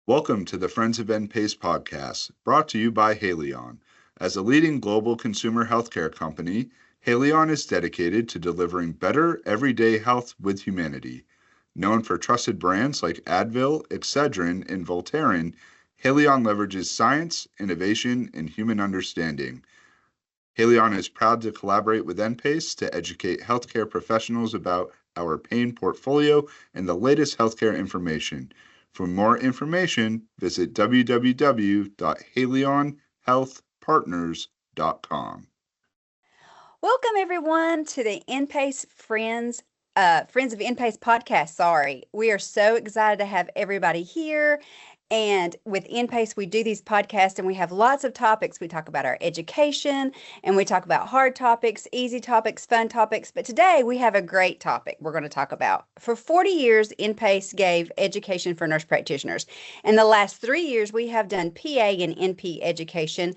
Welcome to the Friends of NPACE podcast, brought to you by Haleon. As a leading global consumer healthcare company, Haleon is dedicated to delivering better everyday health with humanity. Known for trusted brands like Advil, Excedrin, and Voltaren, Haleon leverages science, innovation, and human understanding. Haleon is proud to collaborate with NPACE to educate healthcare professionals about our pain portfolio and the latest healthcare information. For more information, visit www.haleonhealthpartners.com. Welcome everyone to the NPACE Friends of NPACE podcast. Sorry, we are so excited to have everybody here. And with NPACE, we do these podcasts and we have lots of topics. We talk about our education and we talk about hard topics, easy topics, fun topics. But today we have a great topic we're going to talk about. For 40 years, NPACE gave education for nurse practitioners. In the last 3 years, we have done PA and NP education,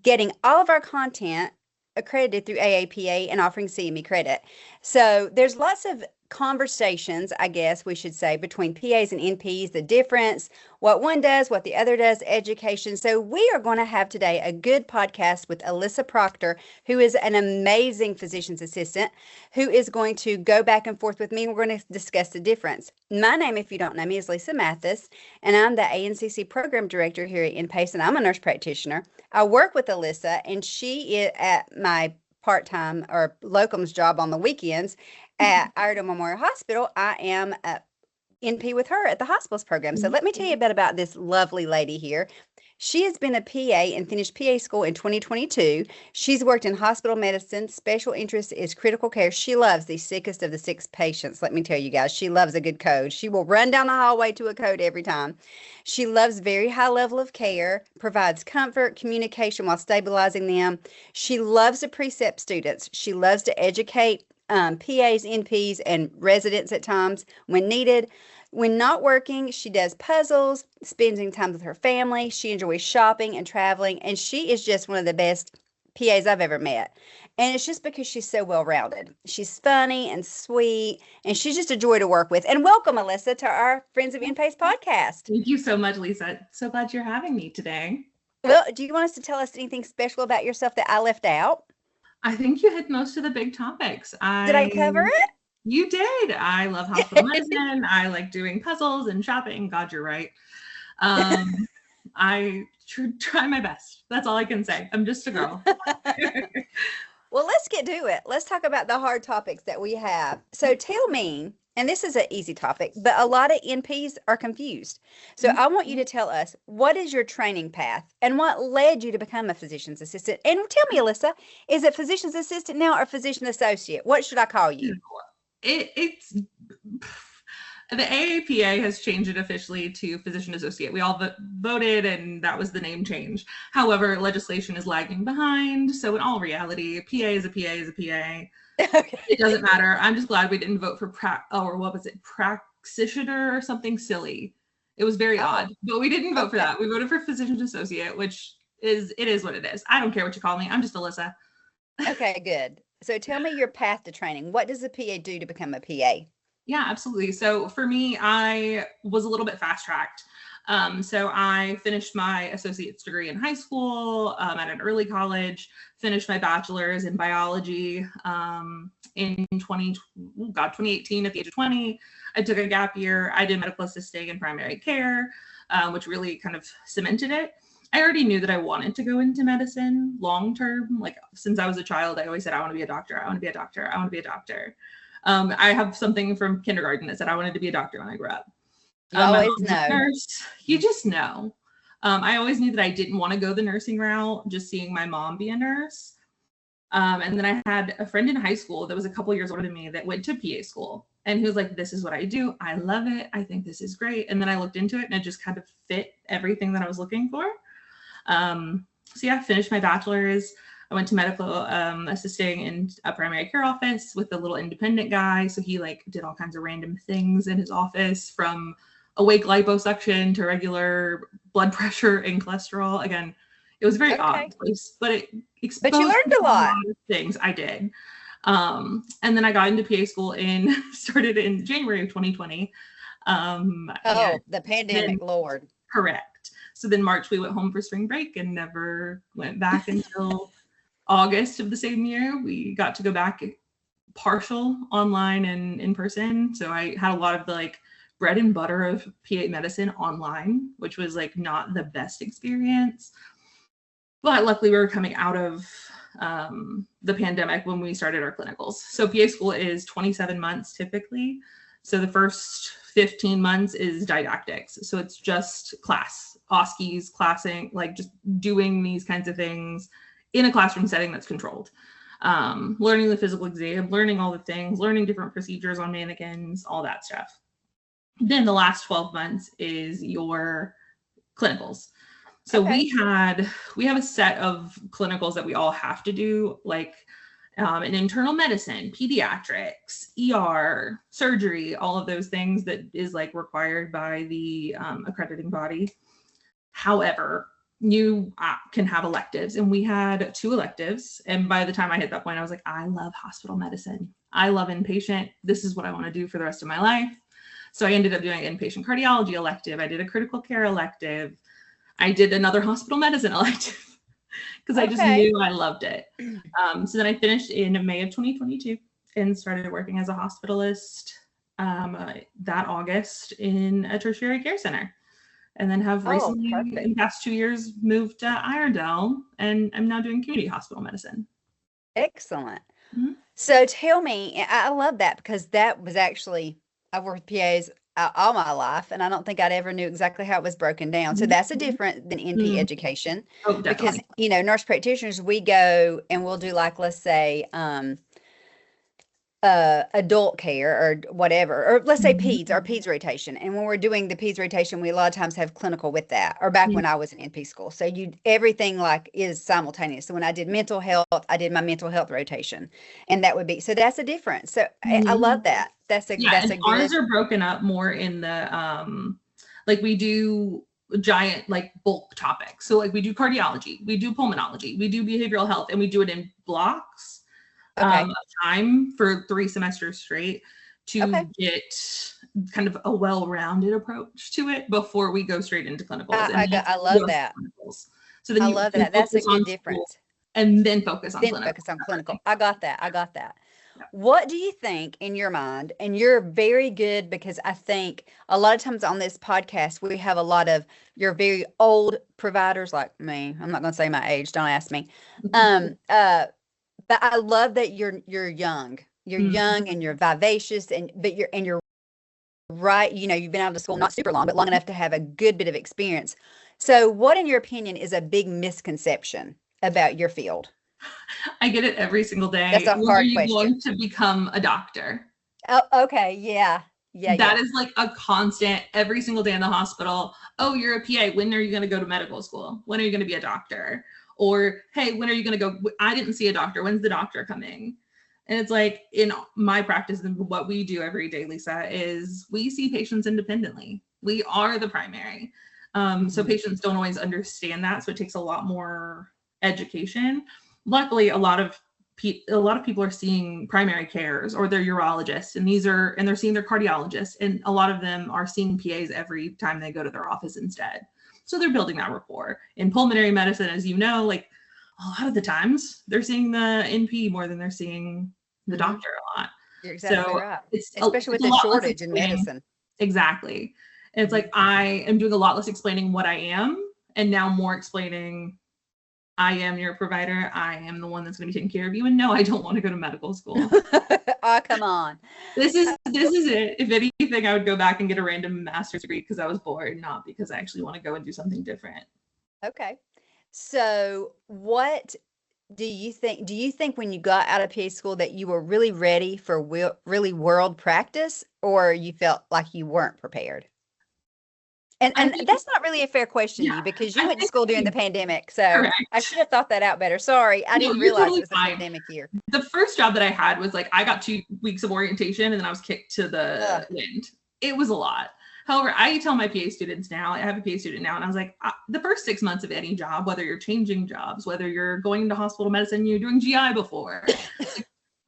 getting all of our content accredited through AAPA and offering CME credit. So there's lots of conversations, I guess we should say, between PAs and NPs, the difference, what one does, what the other does, education. So we are going to have today a good podcast with Alyssa Proctor, who is an amazing physician's assistant, who is going to go back and forth with me. We're going to discuss the difference. My name, if you don't know me, is Alyssa Mathis, and I'm the ANCC program director here at NPACE, and I'm a nurse practitioner. I work with Alyssa, and she is at my part-time or locums job on the weekends at Iredell Memorial Hospital. I am a NP with her at the hospice program. So let me tell you a bit about this lovely lady here. She has been a PA and finished PA school in 2022. She's worked in hospital medicine. Special interest is critical care. She loves the sickest of the sick patients. Let me tell you guys, she loves a good code. She will run down the hallway to a code every time. She loves very high level of care, provides comfort, communication while stabilizing them. She loves to precept students. She loves to educate PAs, NPs, and residents at times when needed. When not working, she does puzzles, spending time with her family. She enjoys shopping and traveling, and she is just one of the best PAs I've ever met. And it's just because she's so well-rounded. She's funny and sweet, and she's just a joy to work with. And welcome, Alyssa, to our Friends of NPACE podcast. Thank you so much, Lisa. So glad you're having me today. Well, do you want us to tell us anything special about yourself that I left out? I think you hit most of the big topics. Did I cover it? You did. I love hospital medicine. I like doing puzzles and shopping. God, you're right. I try my best. That's all I can say. I'm just a girl. Well, let's get to it. Let's talk about the hard topics that we have. So tell me, and this is an easy topic, but a lot of NPs are confused. So I want you to tell us, what is your training path and what led you to become a physician's assistant? And tell me, Alyssa, is it physician's assistant now or physician associate? What should I call you? It's the AAPA has changed it officially to physician associate. We all voted and that was the name change. However, legislation is lagging behind. So in all reality, a PA is a PA is a PA. Okay. It doesn't matter. I'm just glad we didn't vote for practitioner or something silly. It was very odd, but we didn't vote for that. We voted for physician associate, which is what it is. I don't care what you call me. I'm just Alyssa. Okay, good. So tell me your path to training. What does a PA do to become a PA? Yeah, absolutely. So for me, I was a little bit fast-tracked. So I finished my associate's degree in high school at an early college, finished my bachelor's in biology in 2018 at the age of 20. I took a gap year. I did medical assisting in primary care, which really kind of cemented it. I already knew that I wanted to go into medicine long term. Like since I was a child, I always said, I want to be a doctor. I want to be a doctor. I want to be a doctor. I have something from kindergarten that said I wanted to be a doctor when I grew up. You always know. Nurse, you just know. I always knew that I didn't want to go the nursing route, just seeing my mom be a nurse. And then I had a friend in high school that was a couple years older than me that went to PA school. And he was like, this is what I do. I love it. I think this is great. And then I looked into it and it just kind of fit everything that I was looking for. So yeah, I finished my bachelor's. I went to medical assisting in a primary care office with a little independent guy. So he like did all kinds of random things in his office, from awake liposuction to regular blood pressure and cholesterol. Again, it was a very odd place, but it exposed but you learned a lot of things. I did. And then I got into PA school started in January of 2020. The pandemic, Lord. Correct. So then March, we went home for spring break and never went back until August of the same year. We got to go back partial online and in person. So I had a lot of the like bread and butter of PA medicine online, which was like not the best experience. But luckily we were coming out of the pandemic when we started our clinicals. So PA school is 27 months typically. So the first 15 months is didactics. So it's just class, OSCEs, classing, like just doing these kinds of things in a classroom setting that's controlled. Learning the physical exam, learning all the things, learning different procedures on mannequins, all that stuff. Then the last 12 months is your clinicals. So we have a set of clinicals that we all have to do, like in internal medicine, pediatrics, ER, surgery, all of those things that is like required by the accrediting body. However, you can have electives, and we had 2 electives. And by the time I hit that point, I was like, I love hospital medicine. I love inpatient. This is what I want to do for the rest of my life. So I ended up doing an inpatient cardiology elective. I did a critical care elective. I did another hospital medicine elective because I just knew I loved it. So then I finished in May of 2022 and started working as a hospitalist that August in a tertiary care center. And then have recently, in the past 2 years, moved to Iredell, and I'm now doing community hospital medicine. Excellent. Mm-hmm. So tell me, I love that because that was actually, I've worked with PAs all my life, and I don't think I'd ever knew exactly how it was broken down. So that's a different than NP education. Oh, because, you know, nurse practitioners, we go and we'll do like, let's say, adult care or whatever, or let's say peds rotation. And when we're doing the peds rotation, we a lot of times have clinical with that, or back when I was in NP school. So everything like is simultaneous. So when I did mental health, I did my mental health rotation, and that would be, so that's a difference. So I love that. That's a good. Ours are broken up more in the, like we do giant like bulk topics. So like we do cardiology, we do pulmonology, we do behavioral health, and we do it in blocks. Of time for 3 semesters straight to get kind of a well-rounded approach to it before we go straight into clinicals. I love that. So then I love that. That's a good difference. And then focus on clinical. Focus on clinical. I got that. Yeah. What do you think in your mind? And you're very good, because I think a lot of times on this podcast, we have a lot of your very old providers like me. I'm not going to say my age. Don't ask me. But I love that you're young. You're young and you're vivacious, but you're right. You know, you've been out of school not super long, but long enough to have a good bit of experience. So what, in your opinion, is a big misconception about your field? I get it every single day. That's a hard question. Are you going to become a doctor? Oh, okay. Yeah. That is like a constant every single day in the hospital. Oh, you're a PA. When are you going to go to medical school? When are you going to be a doctor? Or, hey, when are you going to go? I didn't see a doctor. When's the doctor coming? And it's like, in my practice and what we do every day, Lisa, is we see patients independently. We are the primary. So patients don't always understand that. So it takes a lot more education. Luckily, a lot of people are seeing primary cares or their urologists, and they're seeing their cardiologists. And a lot of them are seeing PAs every time they go to their office instead. So they're building that rapport. In pulmonary medicine, as you know, like a lot of the times they're seeing the NP more than they're seeing the doctor a lot. You're exactly right. Especially with the shortage in medicine. Exactly. And it's like, I am doing a lot less explaining what I am, and now more explaining, I am your provider. I am the one that's going to be taking care of you. And no, I don't want to go to medical school. Oh, come on. This is it. If anything, I would go back and get a random master's degree because I was bored, not because I actually want to go and do something different. Okay. So what do you think? Do you think when you got out of PA school that you were really ready for really world practice, or you felt like you weren't prepared? And that's not really a fair question to you, because you went to school during the pandemic. So correct. I should have thought that out better. Sorry. I didn't realize it was a pandemic year. The first job that I had was like, I got 2 weeks of orientation and then I was kicked to the wind. It was a lot. However, I tell my PA students now, I have a PA student now, and I was like, the first 6 months of any job, whether you're changing jobs, whether you're going into hospital medicine, you're doing GI before,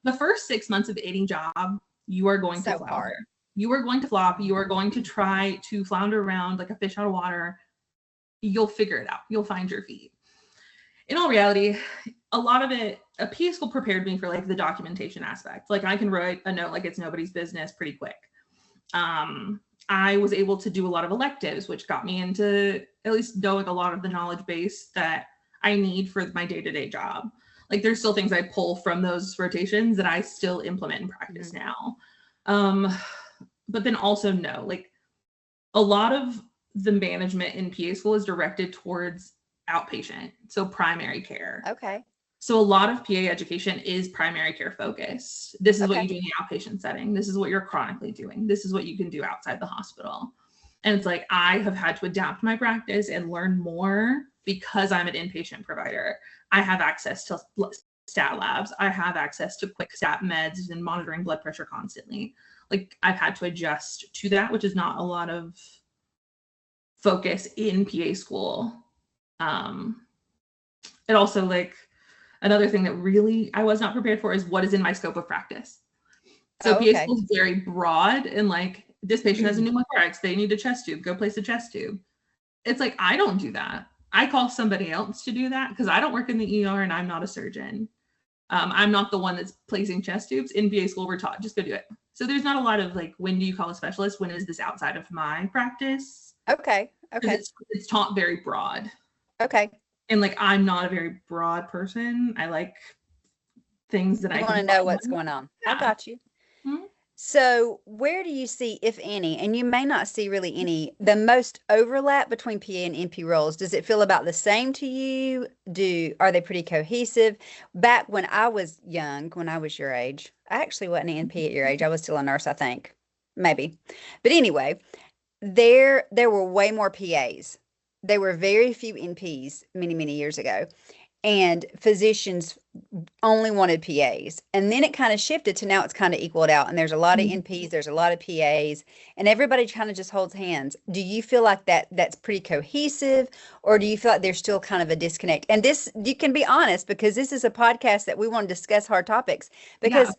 the first 6 months of any job, you are going to flounder. You are going to flop. You are going to try to flounder around like a fish out of water. you'll figure it out. You'll find your feet. In all reality, a lot of it, a PA school prepared me for like the documentation aspect. Like I can write a note like it's nobody's business pretty quick. I was able to do a lot of electives, which got me into at least knowing a lot of the knowledge base that I need for my day-to-day job. Like there's still things I pull from those rotations that I still implement in practice now. But then also like a lot of the management in PA school is directed towards outpatient, so primary care. Okay. So a lot of PA education is primary care focused. This is what you do in the outpatient setting. This is what you're chronically doing. This is what you can do outside the hospital. And it's like, I have had to adapt my practice and learn more because I'm an inpatient provider. I have access to stat labs. I have access to quick stat meds and monitoring blood pressure constantly. Like I've had to adjust to that, which is not a lot of focus in PA school. It also like, another thing that really I was not prepared for is what is in my scope of practice. So PA school is very broad and like this patient has a pneumothorax, they need a chest tube, go place a chest tube. It's like, I don't do that. I call somebody else to do that because I don't work in the ER and I'm not a surgeon. I'm not the one that's placing chest tubes. In PA school, we're taught, just go do it. So there's not a lot of like, when do you call a specialist? When is this outside of my practice? Okay. It's taught very broad. Okay. And like, I'm not a very broad person. I like things that I want to know what's going on. Yeah. I got you. Mm-hmm. So where do you see, if any, and you may not see really any, the most overlap between PA and NP roles? Does it feel about the same to you? Are they pretty cohesive? Back when I was young, when I was your age, I actually wasn't an NP at your age. I was still a nurse, I think. Maybe. But anyway, there were way more PAs. There were very few NPs many, many years ago, and physicians only wanted PAs. And then it kind of shifted to now it's kind of equaled out, and there's a lot of NPs, there's a lot of PAs, and everybody kind of just holds hands. Do you feel like that's pretty cohesive, or do you feel like there's still kind of a disconnect? And this, you can be honest, because this is a podcast that we want to discuss hard topics, because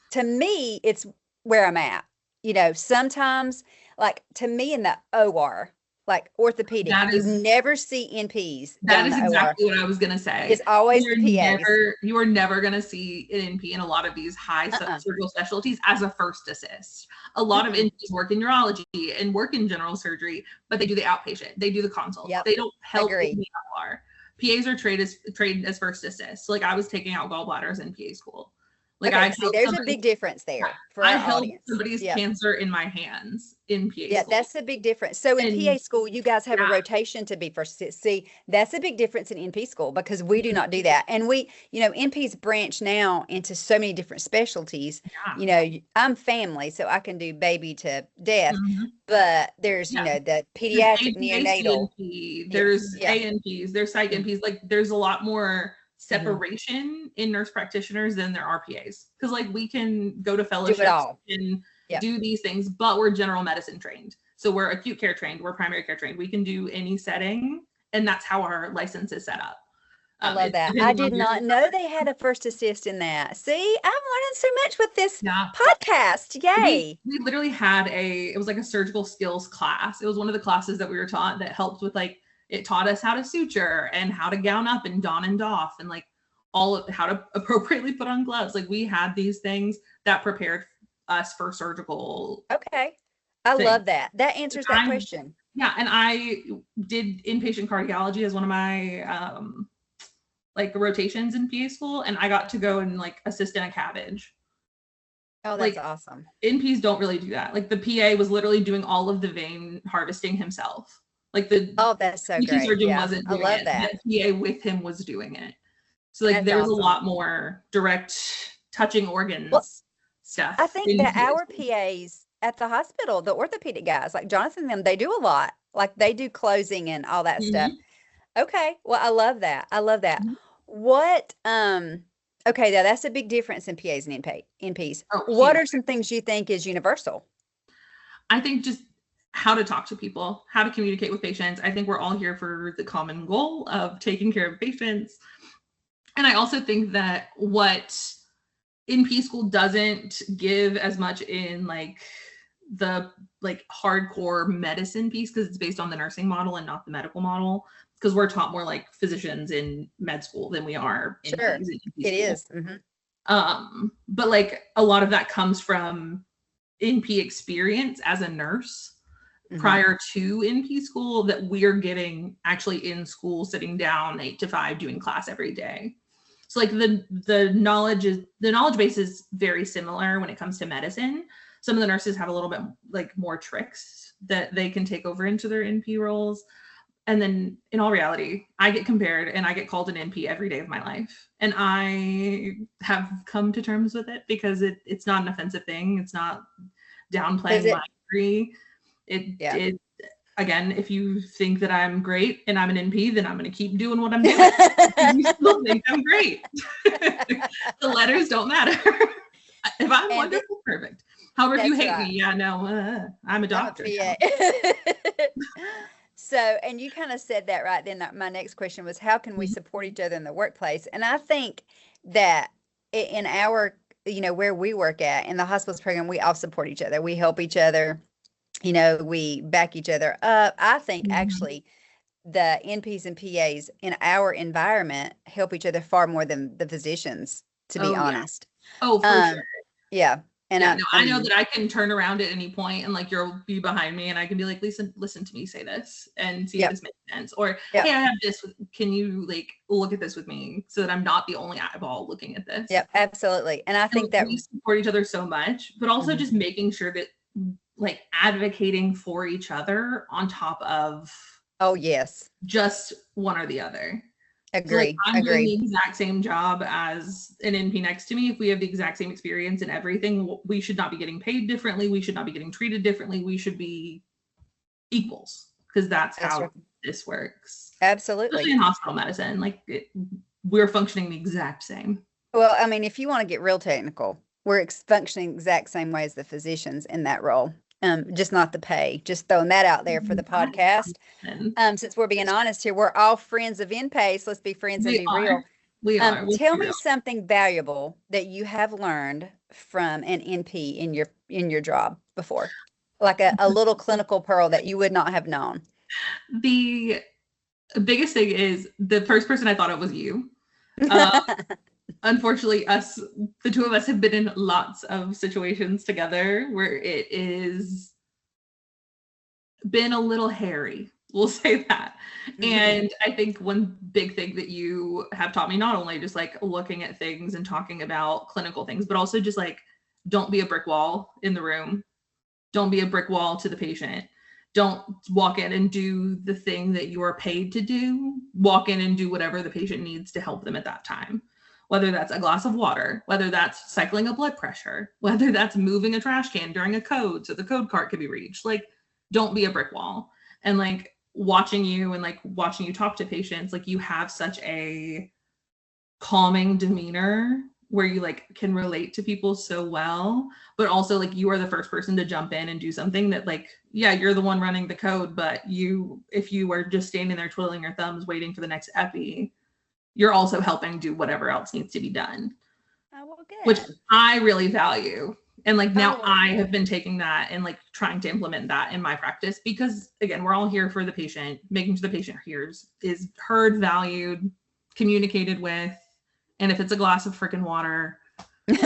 to me, it's where I'm at. You know, sometimes, like to me in the OR, like orthopedic, you never see NPs. That is exactly what I was going to say. It's always the PAs. You are never going to see an NP in a lot of these high surgical specialties as a first assist. A lot of NPs work in urology and work in general surgery, but they do the outpatient. They do the consult. They don't help in the OR. PAs are trained as first assist. So like I was taking out gallbladders in PA school. Like there's a big difference there for I our held audience. Somebody's cancer in my hands in PA school. Yeah, that's a big difference. So in PA school, you guys have a rotation to be first. See, that's a big difference in NP school because we do not do that. And we, NPs branch now into so many different specialties. I'm family, so I can do baby to death, but there's, the pediatric neonatal. ANP, there's ANPs, there's psych NPs. Like there's a lot more separation in nurse practitioners than there are PAs, because like we can go to fellowships and do these things, but we're general medicine trained, so we're acute care trained, we're primary care trained, we can do any setting, and that's how our license is set up. I love that. I did not know they had a first assist in that. See, I'm learning so much with this podcast. Yay. We literally had it was like a surgical skills class. It was one of the classes that we were taught that helped with like, it taught us how to suture and how to gown up and don and doff and like all of how to appropriately put on gloves. Like we had these things that prepared us for surgical. Okay. I love that. That answers that question. Yeah. And I did inpatient cardiology as one of my like rotations in PA school. And I got to go and like assist in a cabbage. Oh, that's awesome. NPs don't really do that. Like the PA was literally doing all of the vein harvesting himself. Like that's so great. Surgeon wasn't doing it. That. The PA with him was doing it. So like there's awesome. A lot more direct touching organs stuff. I think that our PAs at the hospital, the orthopedic guys, like Jonathan and them, they do a lot. Like they do closing and all that stuff. Okay. Well, I love that. What okay, now that's a big difference in PAs and NPs. What are some things you think is universal? I think just how to talk to people, how to communicate with patients. I think we're all here for the common goal of taking care of patients. And I also think that what NP school doesn't give as much in like the like hardcore medicine piece, because it's based on the nursing model and not the medical model, because we're taught more like physicians in med school than we are in Sure. NP It school. is. Mm-hmm. But like a lot of that comes from NP experience as a nurse prior to NP school that we're getting actually in school, sitting down 8 to 5, doing class every day. So like the knowledge base is very similar when it comes to medicine. Some of the nurses have a little bit like more tricks that they can take over into their NP roles. And then in all reality, I get compared and I get called an NP every day of my life. And I have come to terms with it because it's not an offensive thing. It's not downplaying my degree. It again, if you think that I'm great and I'm an NP, then I'm going to keep doing what I'm doing. You still think I'm great. The letters don't matter. If I'm wonderful, perfect. However, if you hate me, I'm a doctor. So, and you kind of said that right then. My next question was, how can we support each other in the workplace? And I think that in our, where we work at, in the hospitals program, we all support each other. We help each other. We back each other up. I think actually the NPs and PAs in our environment help each other far more than the physicians, to be honest. Yeah. Oh, for sure. Yeah. And I know that I can turn around at any point and like you'll be behind me and I can be like, listen to me say this and see if this makes sense. Or, hey, I have this. Can you like look at this with me so that I'm not the only eyeball looking at this? Yep, absolutely. And I think that we support each other so much, but also just making sure that like advocating for each other on top of just one or the other. Agree. So, like, I'm doing the exact same job as an NP next to me. If we have the exact same experience and everything, we should not be getting paid differently. We should not be getting treated differently. We should be equals, because that's how this works. Absolutely. Especially in hospital medicine, like we're functioning the exact same. Well, I mean, if you want to get real technical, we're functioning the exact same way as the physicians in that role. Just not the pay. Just throwing that out there for the podcast. Since we're being honest here, we're all friends of NPACE. Let's be friends and be real. We are. Tell me something valuable that you have learned from an NP in your job before, like a little clinical pearl that you would not have known. The biggest thing is the first person I thought it was you. Unfortunately, the two of us have been in lots of situations together where it is been a little hairy. We'll say that. And I think one big thing that you have taught me, not only just like looking at things and talking about clinical things, but also just like, don't be a brick wall in the room. Don't be a brick wall to the patient. Don't walk in and do the thing that you are paid to do. Walk in and do whatever the patient needs to help them at that time. Whether that's a glass of water, whether that's cycling a blood pressure, whether that's moving a trash can during a code so the code cart can be reached. Like, don't be a brick wall. And like watching you talk to patients, like you have such a calming demeanor where you like can relate to people so well, but also like you are the first person to jump in and do something that like, yeah, you're the one running the code, but if you are just standing there twiddling your thumbs waiting for the next epi, you're also helping do whatever else needs to be done. Oh, well, good. Which I really value. And like now I have been taking that and like trying to implement that in my practice, because again, we're all here for the patient, making sure the patient is heard, valued, communicated with. And if it's a glass of freaking water, get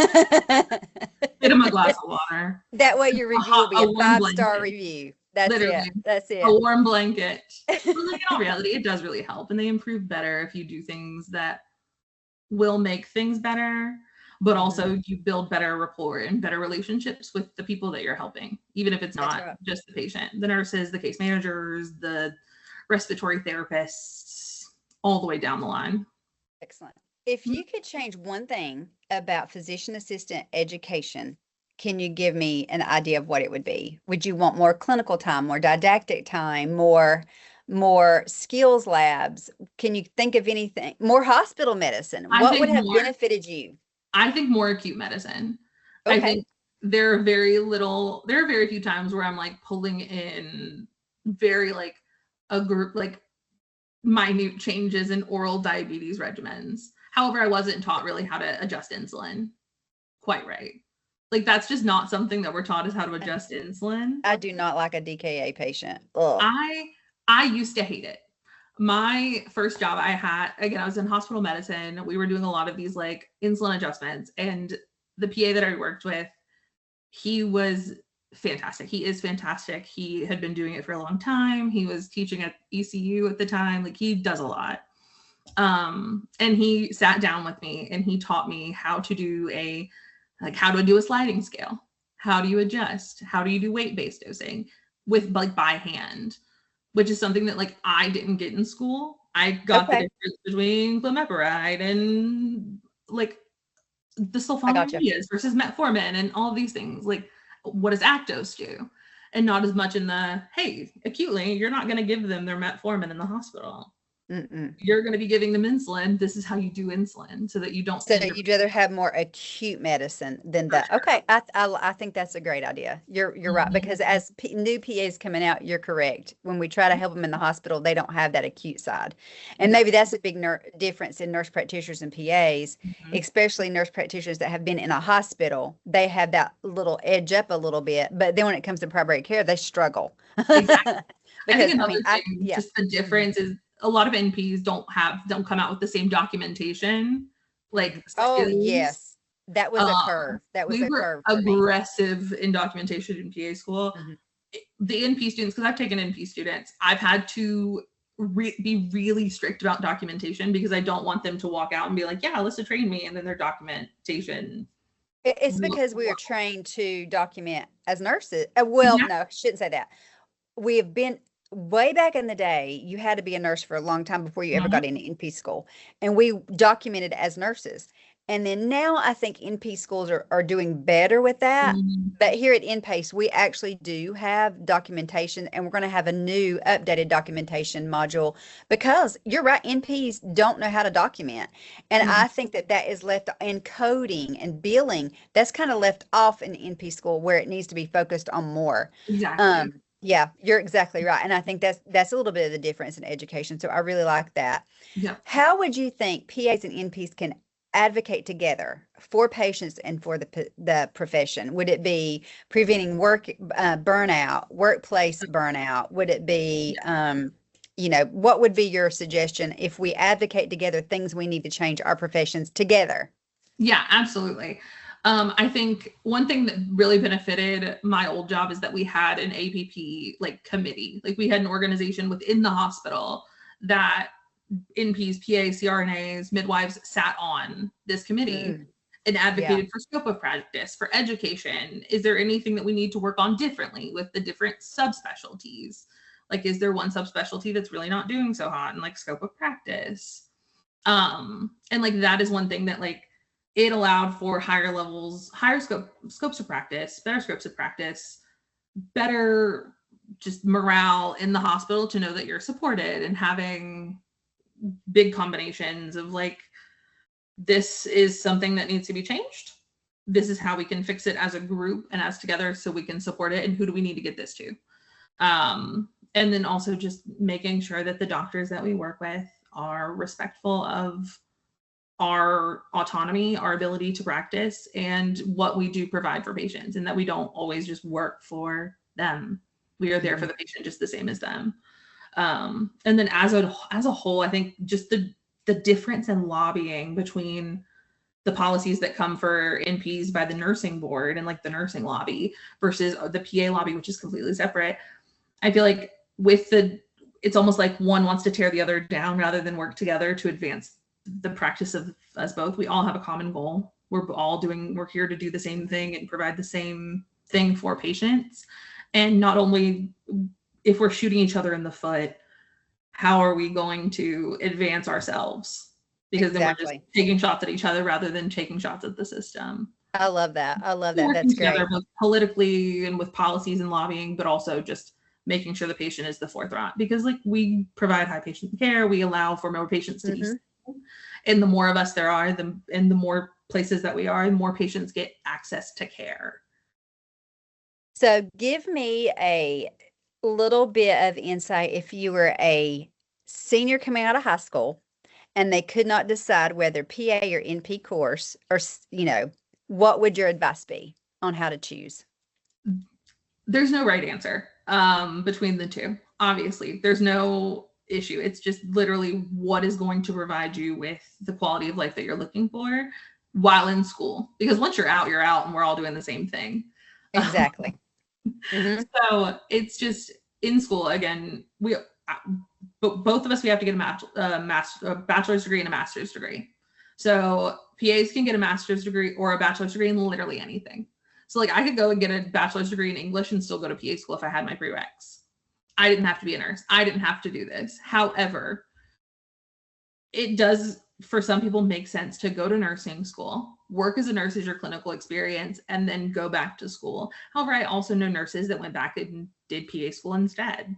them a glass of water. That way your review will be a 5-star review. That's literally it. That's it. A warm blanket. But like in all reality, it does really help. And they improve better if you do things that will make things better, but also you build better rapport and better relationships with the people that you're helping, even if it's not just the patient, the nurses, the case managers, the respiratory therapists, all the way down the line. Excellent. If you could change one thing about physician assistant education, can you give me an idea of what it would be? Would you want more clinical time, more didactic time, more skills labs? Can you think of anything? More hospital medicine? What would have benefited you? I think more acute medicine. Okay. I think there are very few times where I'm like pulling in very like a group, like minute changes in oral diabetes regimens. However, I wasn't taught really how to adjust insulin quite right. Like that's just not something that we're taught is how to adjust insulin. I do not like a DKA patient. Ugh. I used to hate it. My first job I had, again, I was in hospital medicine. We were doing a lot of these like insulin adjustments, and the PA that I worked with, he was fantastic. He is fantastic. He had been doing it for a long time. He was teaching at ECU at the time. Like he does a lot. And he sat down with me and he taught me how to do a sliding scale. How do you adjust? How do you do weight-based dosing with like by hand, which is something that like I didn't get in school. I got the difference between glimepiride and like the sulfonylureas versus metformin and all these things. Like, what does Actos do? And not as much in the, hey, acutely, you're not going to give them their metformin in the hospital. You're going to be giving them insulin. This is how you do insulin so that you don't. So you'd rather have more acute medicine than that. Sure. Okay. I think that's a great idea. You're right. Because as new PAs coming out, you're correct. When we try to help them in the hospital, they don't have that acute side. And maybe that's a big difference in nurse practitioners and PAs, especially nurse practitioners that have been in a hospital. They have that little edge up a little bit, but then when it comes to primary care, they struggle. Exactly. Because I think another thing, just the difference is a lot of NPs don't come out with the same documentation. Like, yes, that was a curve. That was a curve. We were aggressive in documentation in PA school. The NP students, because I've taken NP students, I've had to be really strict about documentation because I don't want them to walk out and be like, yeah, Alyssa trained me, and then their documentation. It's because we are trained to document as nurses. No, I shouldn't say that. We have been way back in the day, you had to be a nurse for a long time before you ever got into NP school. And we documented as nurses. And then now I think NP schools are doing better with that. But here at NPACE, we actually do have documentation, and we're going to have a new updated documentation module because you're right, NPs don't know how to document. And I think that is left in coding and billing. That's kind of left off in NP school where it needs to be focused on more. Exactly. Yeah, you're exactly right. And I think that's a little bit of the difference in education. So I really like that. Yeah. How would you think PAs and NPs can advocate together for patients and for the profession? Would it be preventing burnout, workplace burnout? Would it be, what would be your suggestion if we advocate together things we need to change our professions together? Yeah, absolutely. I think one thing that really benefited my old job is that we had an APP like committee. Like we had an organization within the hospital that NPs, PAs, CRNAs, midwives sat on this committee and advocated for scope of practice, for education. Is there anything that we need to work on differently with the different subspecialties? Like, is there one subspecialty that's really not doing so hot in like scope of practice? And like that is one thing that like it allowed for higher levels, higher scopes of practice, better scopes of practice, better just morale in the hospital to know that you're supported, and having big combinations of like, this is something that needs to be changed. This is how we can fix it as a group and as together so we can support it. And who do we need to get this to? And then also just making sure that the doctors that we work with are respectful of our autonomy, our ability to practice, and what we do provide for patients, and that we don't always just work for them. We are there for the patient just the same as them. And then as a whole, I think just the difference in lobbying between the policies that come for NPs by the nursing board and like the nursing lobby versus the PA lobby, which is completely separate. I feel like it's almost like one wants to tear the other down rather than work together to advance the practice of us both. We all have a common goal. We're here to do the same thing and provide the same thing for patients. And not only if we're shooting each other in the foot, how are we going to advance ourselves? Because then we're just taking shots at each other rather than taking shots at the system. I love that. That's great. Both politically and with policies and lobbying, but also just making sure the patient is the forefront, because like we provide high patient care, we allow for more patients to be seen. And the more of us there are, and the more places that we are, the more patients get access to care. So give me a little bit of insight. If you were a senior coming out of high school and they could not decide whether PA or NP course, or, what would your advice be? on how to choose? There's no right answer between the two. Obviously, there's no issue. It's just literally what is going to provide you with the quality of life that you're looking for while in school. Because once you're out, and we're all doing the same thing. Exactly. So it's just in school again. Both of us, we have to get a bachelor's degree and a master's degree. So PAs can get a master's degree or a bachelor's degree in literally anything. So like I could go and get a bachelor's degree in English and still go to PA school if I had my prereqs. I didn't have to be a nurse. I didn't have to do this. However, it does for some people make sense to go to nursing school, work as a nurse as your clinical experience, and then go back to school. However, I also know nurses that went back and did PA school instead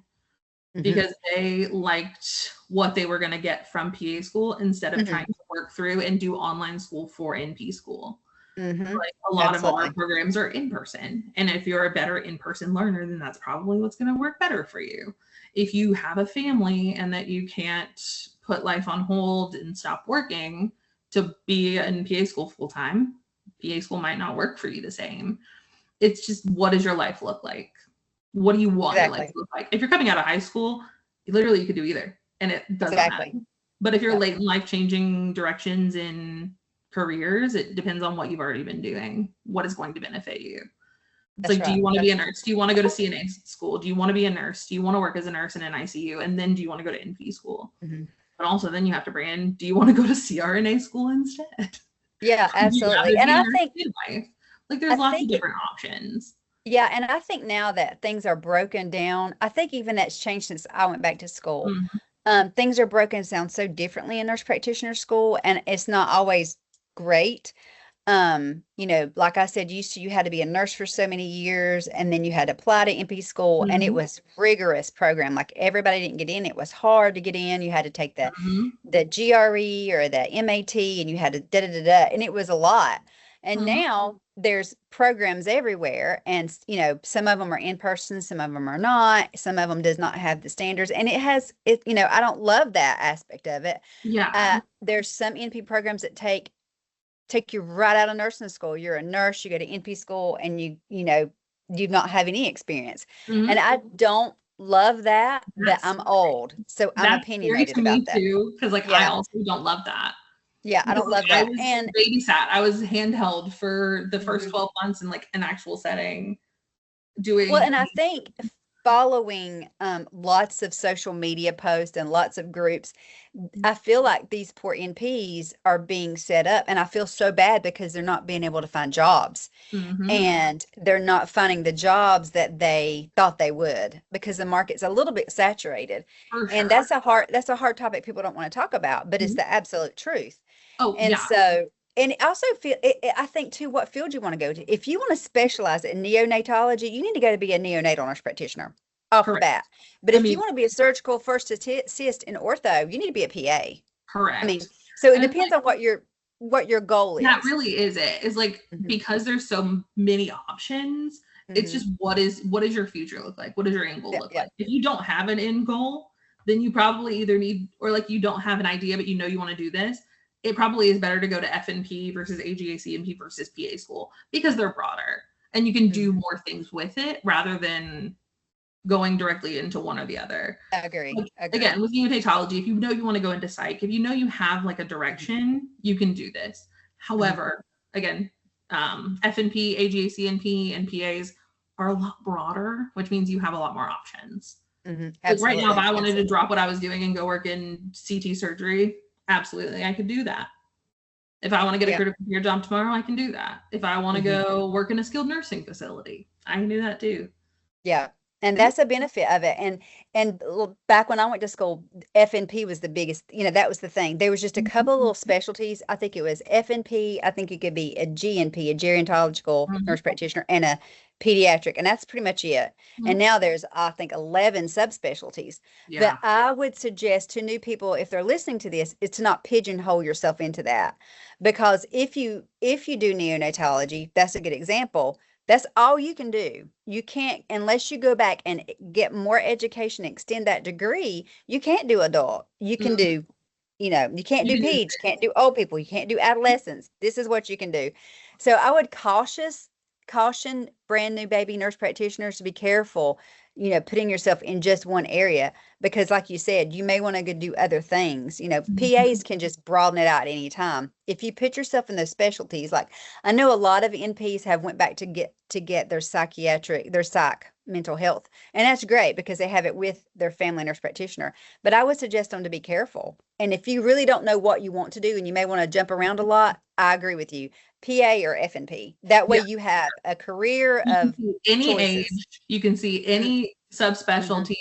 because they liked what they were going to get from PA school instead of trying to work through and do online school for NP school. Like a lot of our programs are in person. And if you're a better in-person learner, then that's probably what's going to work better for you. If you have a family and that you can't put life on hold and stop working to be in PA school full time, PA school might not work for you the same. It's just, what does your life look like? What do you want your life to look like? If you're coming out of high school, literally you could do either, and it doesn't matter. But if you're late in life changing directions in careers, it depends on what you've already been doing, what is going to benefit you. It's like, do you want to be a nurse? Do you want to go to CNA school? Do you want to be a nurse? Do you want to work as a nurse in an ICU? And then do you want to go to NP school? But also then you have to bring in, do you want to go to CRNA school instead? Yeah, absolutely. And I think like there's lots of different options. Yeah, and I think now that things are broken down, I think even that's changed since I went back to school. Things are broken down so differently in nurse practitioner school, and it's not always great. You know, like I said, you had to be a nurse for so many years, and then you had to apply to NP school, and it was rigorous program. Like everybody didn't get in. It was hard to get in. You had to take the GRE or the MAT, and you had to and it was a lot. And now there's programs everywhere, and you know, some of them are in person, some of them are not, some of them does not have the standards, and you know, I don't love that aspect of it. There's some NP programs that take you right out of nursing school. You're a nurse, you go to NP school, and you know, you not have any experience. And I don't love that, but I'm old, so I'm opinionated about that too, because like I also don't love that. I don't love that. And babysat, I was handheld for the first 12 months in like an actual setting doing well. And I think following lots of social media posts and lots of groups, I feel like these poor NPs are being set up, and I feel so bad because they're not being able to find jobs, and they're not finding the jobs that they thought they would, because the market's a little bit saturated. And that's a hard topic people don't want to talk about, but it's the absolute truth. So, and also I think too, what field you want to go to. If you want to specialize in neonatology, you need to go to be a neonatal nurse practitioner off the bat. But if you want to be a surgical first assist in ortho, you need to be a PA. Correct. I mean, so it depends on what your goal is. That really is it. Is like, because there's so many options, it's just what does your future look like? What does your end goal look like? If you don't have an end goal, then you probably either need, or like you don't have an idea, but you know you want to do this. It probably is better to go to FNP versus AGACNP versus PA school, because they're broader and you can do more things with it rather than going directly into one or the other. I agree. Again, with neonatology, if you know you want to go into psych, if you know you have like a direction, you can do this. However, again, FNP, AGACNP, and PAs are a lot broader, which means you have a lot more options. Like right now, if I wanted to drop what I was doing and go work in CT surgery, absolutely, I could do that. If I want to get a critical care job tomorrow, I can do that. If I want to go work in a skilled nursing facility, I can do that too. Yeah. And that's a benefit of it. And back when I went to school, FNP was the biggest, you know, that was the thing. There was just a couple of little specialties. I think it was FNP. I think it could be a GNP, a gerontological nurse practitioner, and a pediatric. And that's pretty much it. And now there's, I think, 11 subspecialties. But I would suggest to new people, if they're listening to this, is to not pigeonhole yourself into that. Because if you do neonatology, that's a good example. That's all you can do. You can't, unless you go back and get more education, extend that degree, you can't do adult. You can do, you know, you can't do peds, you can't do old people, you can't do adolescents. This is what you can do. So I would caution brand new baby nurse practitioners to be careful, putting yourself in just one area, because like you said, you may want to go do other things. PAs can just broaden it out at any time. If you put yourself in those specialties, like I know a lot of NPs have went back to get their psych mental health, and that's great because they have it with their family nurse practitioner. But I would suggest them to be careful. And if you really don't know what you want to do and you may want to jump around a lot, I agree with you. PA or FNP. That way Yeah. you have a career You can of see any choices. age, you can see any subspecialty,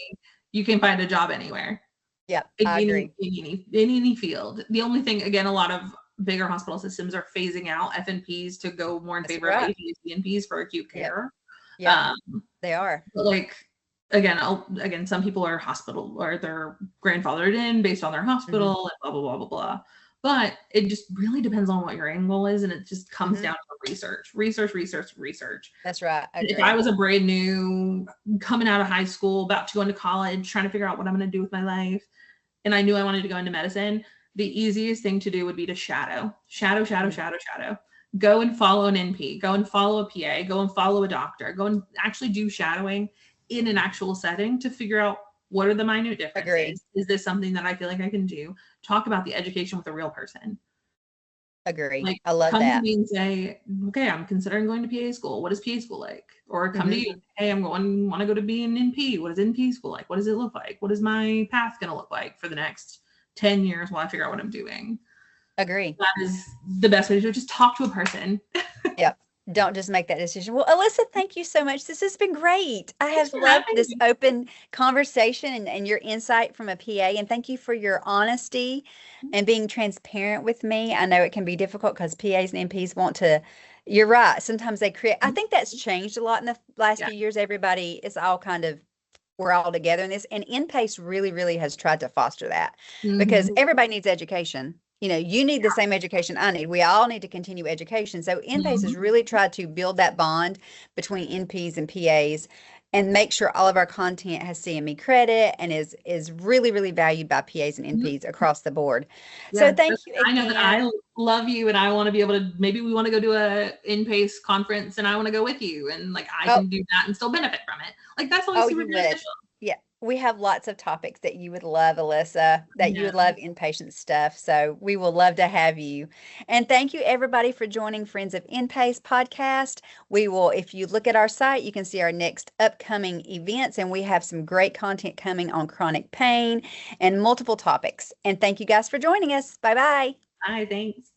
you can find a job anywhere. Yeah, in I agree. any field. The only thing, again, a lot of bigger hospital systems are phasing out FNPs to go more in That's favor right. of APs for acute Yep. care. Yeah, they are. But like again, some people are hospital or they're grandfathered in based on their hospital and blah blah blah blah blah. But it just really depends on what your angle is, and it just comes down to research. That's right. I If agree. I was a brand new coming out of high school, about to go into college, trying to figure out what I'm going to do with my life, and I knew I wanted to go into medicine, the easiest thing to do would be to shadow. Go and follow an NP, go and follow a PA, go and follow a doctor, go and actually do shadowing in an actual setting to figure out what are the minute differences. Agree. Is this something that I feel like I can do? Talk about the education with a real person. Agree. Like, I love come that. to me and say, okay, I'm considering going to PA school. What is PA school like? Or come to you, hey, want to go to be an NP. What is NP school like? What does it look like? What is my path going to look like for the next 10 years while I figure out what I'm doing? Agree. That is the best way to do it. Just talk to a person. Yep. Don't just make that decision. Well, Alyssa, thank you so much. This has been great. I Thanks have for loved having this me. open conversation and your insight from a PA. And thank you for your honesty and being transparent with me. I know it can be difficult because PAs and NPs want to, you're right. Sometimes they create, I think that's changed a lot in the last few years. Everybody is all kind of, we're all together in this. And NPACE really, really has tried to foster that because everybody needs education. You need the same education I need. We all need to continue education. So NPACE has really tried to build that bond between NPs and PAs and make sure all of our content has CME credit and is really, really valued by PAs and NPs across the board. So thank you again. I know that I love you and I want to be able to, maybe we want to go do a NPACE conference and I want to go with you and like I can do that and still benefit from it. Like that's always super beneficial. Yeah, we have lots of topics that you would love, Alyssa, that you would love inpatient stuff. So we will love to have you. And thank you everybody for joining Friends of NPACE podcast. We will, if you look at our site, you can see our next upcoming events, and we have some great content coming on chronic pain and multiple topics. And thank you guys for joining us. Bye-bye. Bye, thanks.